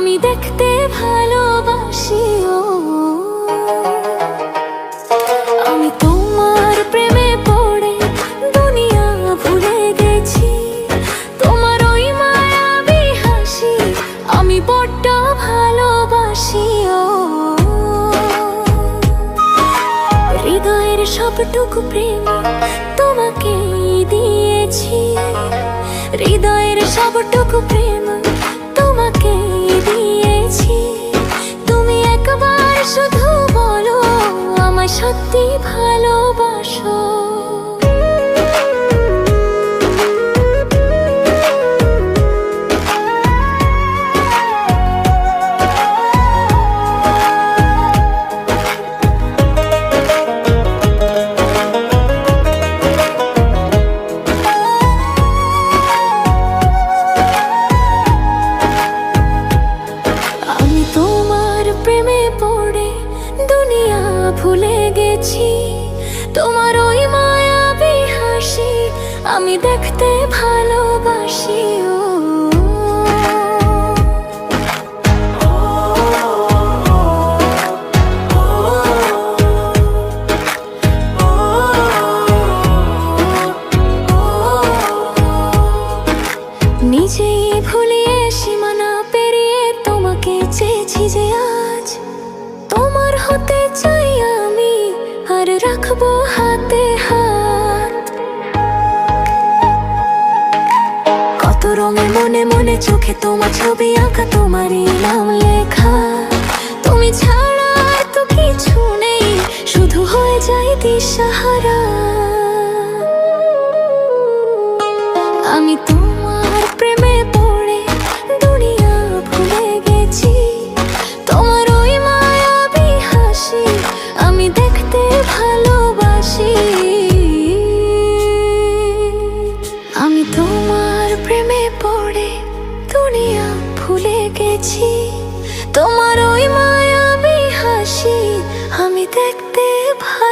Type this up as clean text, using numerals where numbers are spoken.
আমি দেখতে ভালোবাসি। ও আমি তোমার প্রেমে পড়ে দুনিয়া ভুলে গেছি। তোমার ওই মায়াবী হাসি আমি বড্ড ভালোবাসি। ও হৃদয়ের সবটুকু প্রেম তোমাকে দিয়েছি। হৃদয়ের সবটুকু প্রেম তোমাকে দিয়েছি। তুমি একবার শুধু বলো আমায় সত্যি ভালোবাসো। ভুলে গেছি তোমার ওই মায়াবী হাসি আমি দেখতে ভালোবাসি। নিজেই ভুলিয়ে সীমানা পেরিয়ে তোমাকে চেয়েছি যে আজ তোমার হতে চাই আমি আর রাখবো হাতে হাত। কত রঙের মনে মনে চোখে তোমার ছবি আঁকা, তোমারই নাম লেখা। তুমি ছাড়া আর তো কিছু নেই, শুধু হয়ে যায় দিশাহারা। আমি তোমার প্রেমে পড়ে দুনিয়া ভুলে গেছি। তোমার ওই মায়াবী হাসি আমি দেখতে ভালোবাসি। আমি তোমার প্রেমে পড়ে দুনিয়া ভুলে গেছি। তোমার ওই মায়াবী হাসি আমি দেখতে ভালোবাসি।